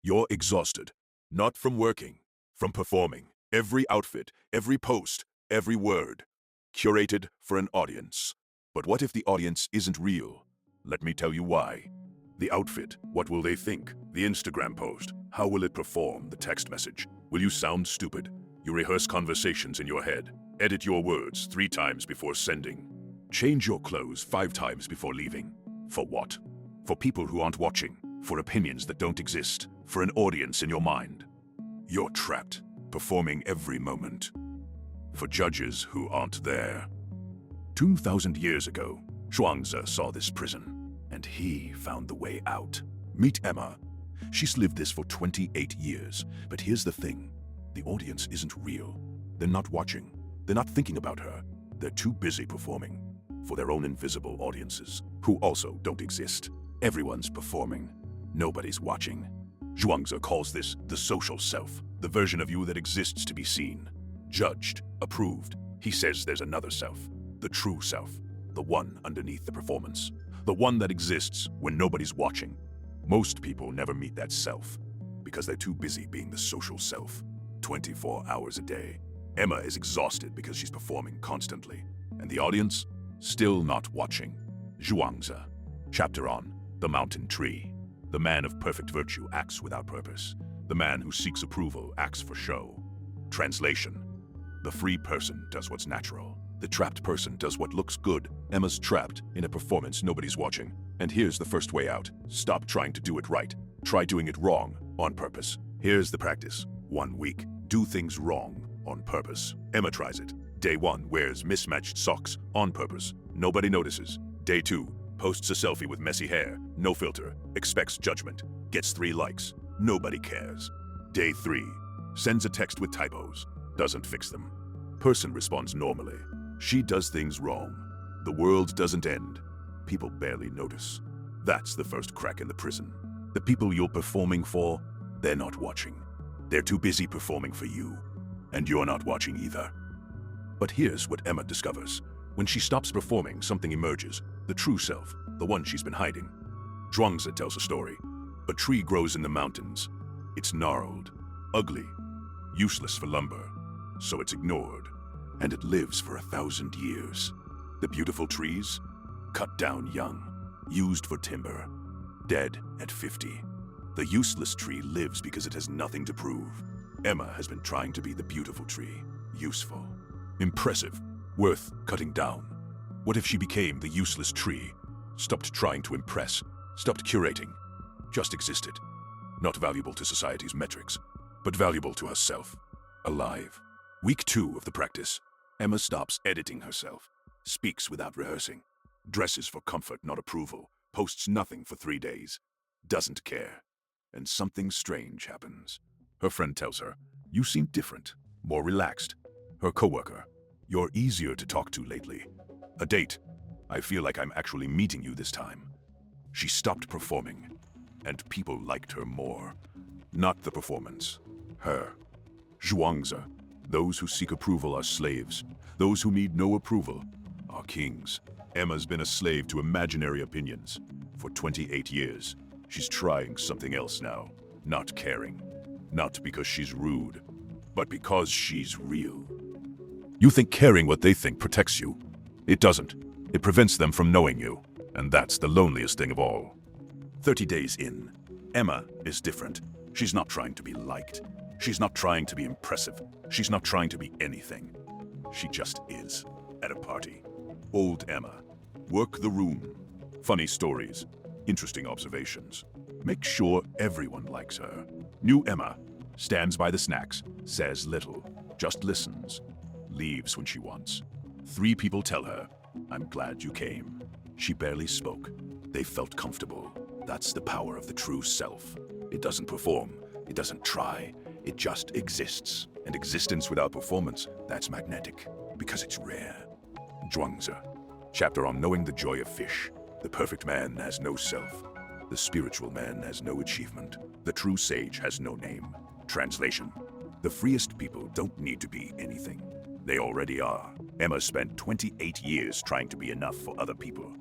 You're exhausted, not from working, from performing. Every outfit, every post, every word, curated for an audience. But what if the audience isn't real? Let me tell you why. The outfit, what will they think? The Instagram post, how will it perform? The text message, will you sound stupid? You rehearse conversations in your head, edit your words 3 times before sending, change your clothes 5 times before leaving. For what? For people who aren't watching, for opinions that don't exist, for an audience in your mind. You're trapped, performing every moment, for judges who aren't there. 2,000 years ago, Zhuangzi saw this prison, and he found the way out. Meet Emma. She's lived this for 28 years, but here's the thing. The audience isn't real. They're not watching. They're not thinking about her. They're too busy performing for their own invisible audiences, who also don't exist. Everyone's performing. Nobody's watching. Zhuangzi calls this the social self, the version of you that exists to be seen, judged, approved. He says there's another self, the true self, the one underneath the performance, the one that exists when nobody's watching. Most people never meet that self because they're too busy being the social self, 24 hours a day. Emma is exhausted because she's performing constantly, and the audience still not watching. Zhuangzi. Chapter on the mountain tree. The man of perfect virtue acts without purpose. The man who seeks approval acts for show. Translation. The free person does what's natural. The trapped person does what looks good. Emma's trapped in a performance nobody's watching. And here's the first way out. Stop trying to do it right. Try doing it wrong on purpose. Here's the practice. 1 week. Do things wrong on purpose. Emma tries it. Day 1, wears mismatched socks on purpose. Nobody notices. Day 2, posts a selfie with messy hair, no filter, expects judgment, gets 3 likes. Nobody cares. Day 3, sends a text with typos, doesn't fix them. Person responds normally. She does things wrong. The world doesn't end. People barely notice. That's the first crack in the prison. The people you're performing for, they're not watching. They're too busy performing for you. And you're not watching either. But here's what Emma discovers. When she stops performing, something emerges. The true self, the one she's been hiding. Zhuangzi tells a story. A tree grows in the mountains. It's gnarled, ugly, useless for lumber, so it's ignored. And it lives for 1,000 years. The beautiful trees, cut down young, used for timber, dead at 50. The useless tree lives because it has nothing to prove. Emma has been trying to be the beautiful tree, useful, impressive, worth cutting down. What if she became the useless tree, stopped trying to impress, stopped curating, just existed, not valuable to society's metrics, but valuable to herself, alive. Week 2 of the practice. Emma stops editing herself, speaks without rehearsing, dresses for comfort, not approval, posts nothing for 3 days, doesn't care. And something strange happens. Her friend tells her, "You seem different, more relaxed." Her coworker, "You're easier to talk to lately." A date, "I feel like I'm actually meeting you this time." She stopped performing, and people liked her more. Not the performance, her. Zhuangzi. Those who seek approval are slaves. Those who need no approval are kings. Emma's been a slave to imaginary opinions for 28 years. She's trying something else now, not caring. Not because she's rude, but because she's real. You think caring what they think protects you. It doesn't. It prevents them from knowing you, and that's the loneliest thing of all. 30 days in, Emma is different. She's not trying to be liked. She's not trying to be impressive. She's not trying to be anything. She just is, at a party. Old Emma. Work the room. Funny stories. Interesting observations. Make sure everyone likes her. New Emma. Stands by the snacks. Says little. Just listens. Leaves when she wants. 3 people tell her, "I'm glad you came." She barely spoke. They felt comfortable. That's the power of the true self. It doesn't perform. It doesn't try. It just exists. And existence without performance, that's magnetic. Because it's rare. Zhuangzi. Chapter on knowing the joy of fish. The perfect man has no self. The spiritual man has no achievement. The true sage has no name. Translation. The freest people don't need to be anything. They already are. Emma spent 28 years trying to be enough for other people.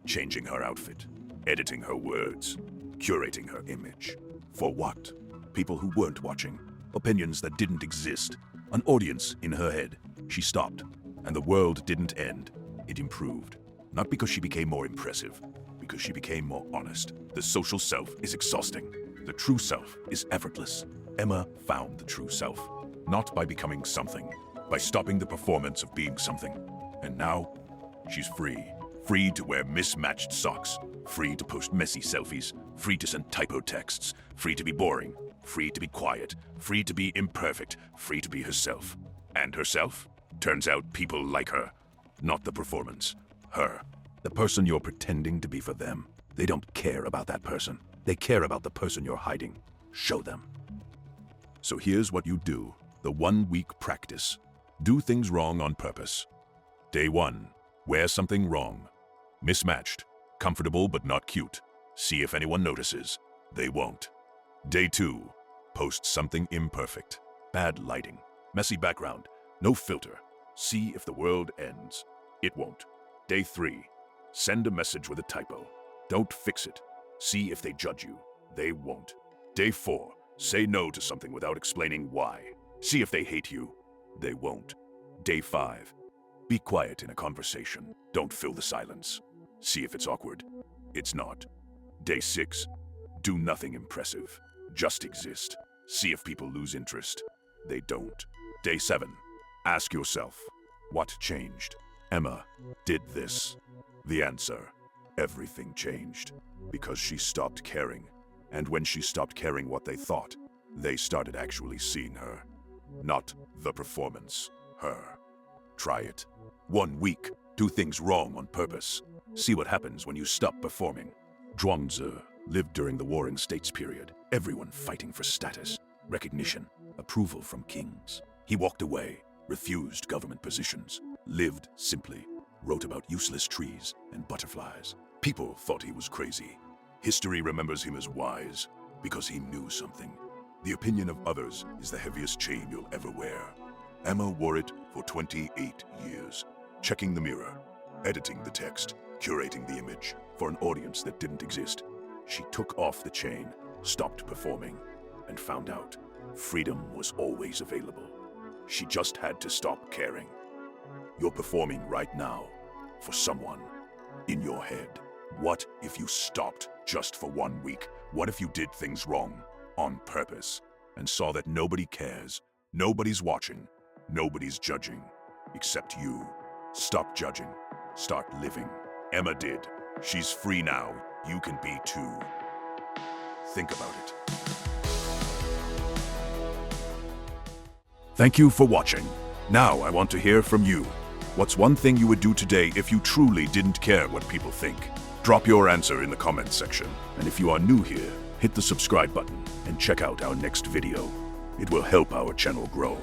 Changing her outfit, editing her words, curating her image. For what? People who weren't watching. Opinions that didn't exist. An audience in her head. She stopped. And the world didn't end. It improved. Not because she became more impressive. Because she became more honest. The social self is exhausting. The true self is effortless. Emma found the true self. Not by becoming something. By stopping the performance of being something. And now, she's free. Free to wear mismatched socks. Free to post messy selfies. Free to send typo texts. Free to be boring. Free to be quiet. Free to be imperfect. Free to be herself. And herself? Turns out people like her. Not the performance. Her. The person you're pretending to be for them. They don't care about that person. They care about the person you're hiding. Show them. So here's what you do. The 1 week practice. Do things wrong on purpose. Day 1. Wear something wrong. Mismatched. Comfortable but not cute. See if anyone notices. They won't. Day 2. Post something imperfect. Bad lighting. Messy background. No filter. See if the world ends. It won't. Day 3. Send a message with a typo. Don't fix it. See if they judge you. They won't. Day 4. Say no to something without explaining why. See if they hate you. They won't. Day 5. Be quiet in a conversation. Don't fill the silence. See if it's awkward. It's not. Day 6. Do nothing impressive. Just exist. See if people lose interest. They don't. Day 7. Ask yourself, what changed? Emma did this. The answer, everything changed. Because she stopped caring. And when she stopped caring what they thought, they started actually seeing her. Not the performance, her. Try it. 1 week, do things wrong on purpose. See what happens when you stop performing. Zhuangzi lived during the Warring States period. Everyone fighting for status, recognition, approval from kings. He walked away, refused government positions, lived simply, wrote about useless trees and butterflies. People thought he was crazy. History remembers him as wise because he knew something. The opinion of others is the heaviest chain you'll ever wear. Emma wore it for 28 years, checking the mirror, editing the text, curating the image for an audience that didn't exist. She took off the chain, stopped performing, and found out freedom was always available. She just had to stop caring. You're performing right now for someone in your head. What if you stopped just for 1 week? What if you did things wrong on purpose and saw that nobody cares, nobody's watching, nobody's judging, except you? Stop judging. Start living. Emma did. She's free now. You can be too. Think about it. Thank you for watching. Now I want to hear from you. What's one thing you would do today if you truly didn't care what people think? Drop your answer in the comments section. And if you are new here, hit the subscribe button and check out our next video. It will help our channel grow.